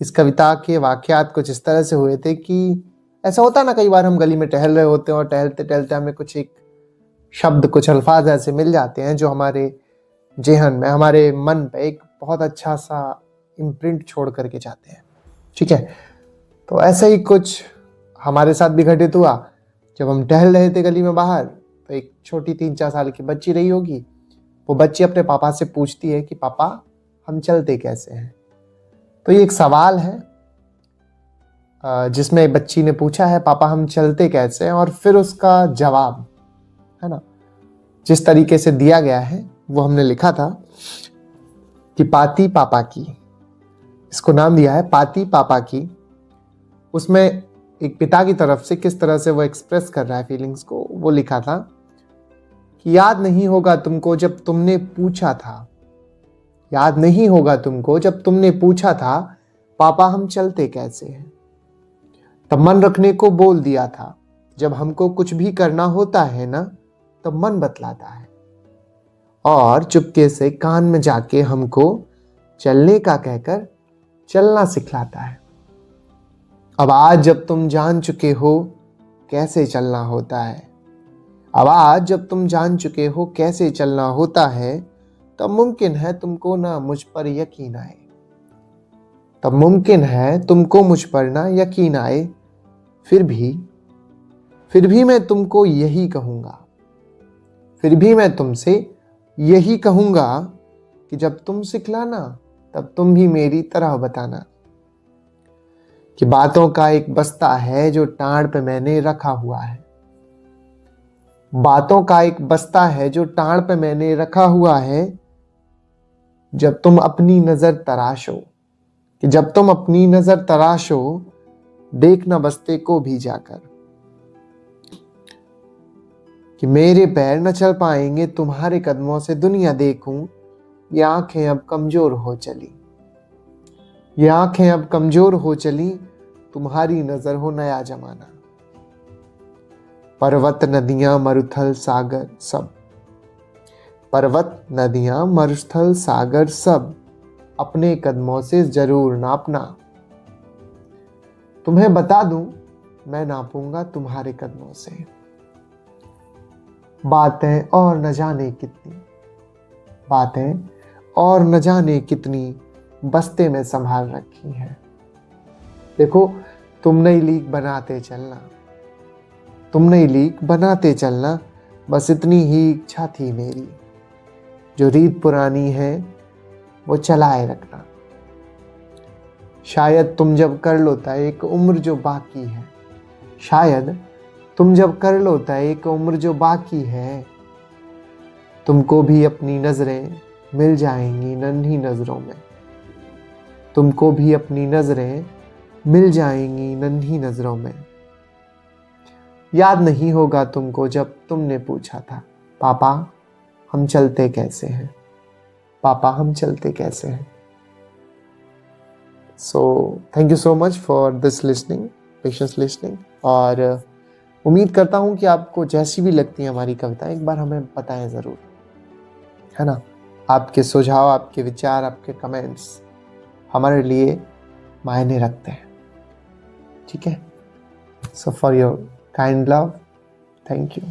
इस कविता के वाकयात कुछ इस तरह से हुए थे कि ऐसा होता ना, कई बार हम गली में टहल रहे होते हैं और टहलते टहलते हमें कुछ एक शब्द, कुछ अल्फाज ऐसे मिल जाते हैं जो हमारे जेहन में, हमारे मन पे एक बहुत अच्छा सा इम्प्रिंट छोड़ करके जाते हैं। ठीक है, तो ऐसा ही कुछ हमारे साथ भी घटित हुआ। जब हम टहल रहे थे गली में बाहर, तो एक छोटी 3-4 साल की बच्ची रही होगी, वो बच्ची अपने पापा से पूछती है कि पापा हम चलते कैसे हैं। तो ये एक सवाल है जिसमें बच्ची ने पूछा है पापा हम चलते कैसे हैं, और फिर उसका जवाब, है ना, जिस तरीके से दिया गया है वो हमने लिखा था कि पाती पापा की। इसको नाम दिया है पाती पापा की। उसमें एक पिता की तरफ से किस तरह से वो एक्सप्रेस कर रहा है फीलिंग्स को, वो लिखा था कि याद नहीं होगा तुमको जब तुमने पूछा था, याद नहीं होगा तुमको जब तुमने पूछा था पापा हम चलते कैसे हैं। तब मन रखने को बोल दिया था, जब हमको कुछ भी करना होता है ना तब मन बतलाता है, और चुपके से कान में जाके हमको चलने का कहकर चलना सिखलाता है। अब आज जब तुम जान चुके हो कैसे चलना होता है, अब आज जब तुम जान चुके हो कैसे चलना होता है, तब मुमकिन है तुमको ना मुझ पर यकीन आए, तब मुमकिन है तुमको मुझ पर ना यकीन आए। फिर भी मैं तुमको यही कहूंगा, फिर भी मैं तुमसे यही कहूंगा कि जब तुम सिखलाना तब तुम भी मेरी तरह बताना, कि बातों का एक बस्ता है जो टांड पे मैंने रखा हुआ है, बातों का एक बस्ता है जो टांड पे मैंने रखा हुआ है। जब तुम अपनी नजर तराशो, कि जब तुम अपनी नजर तराशो, देखना बस्ते को भी जाकर, कि मेरे पैर न चल पाएंगे तुम्हारे कदमों से दुनिया देखूं, ये आंखें अब कमजोर हो चली, ये आंखें अब कमजोर हो चली, तुम्हारी नजर हो नया जमाना। पर्वत नदियां मरुथल सागर सब, पर्वत नदियां मरुस्थल सागर सब, अपने कदमों से जरूर नापना। तुम्हें बता दूं मैं नापूंगा तुम्हारे कदमों से, बातें और न जाने कितनी, बातें और न जाने कितनी बस्ते में संभाल रखी है। देखो, तुम नई लीक बनाते चलना, तुम नई लीक बनाते चलना, बस इतनी ही इच्छा थी मेरी, जो रीत पुरानी है वो चलाए रखना। शायद तुम जब कर लो तय एक उम्र जो बाकी है, शायद तुम जब कर लो तय एक उम्र जो बाकी है, तुमको भी अपनी नजरें मिल जाएंगी नन्ही नजरों में, तुमको भी अपनी नजरें मिल जाएंगी नन्ही नजरों में। याद नहीं होगा तुमको जब तुमने पूछा था पापा हम चलते कैसे हैं, पापा हम चलते कैसे हैं। So thank you so much for this listening, patience listening, और उम्मीद करता हूँ कि आपको जैसी भी लगती है हमारी कविता, एक बार हमें बताएं ज़रूर, है ना। आपके सुझाव, आपके विचार, आपके कमेंट्स हमारे लिए मायने रखते हैं, ठीक है। So for your kind love, thank you.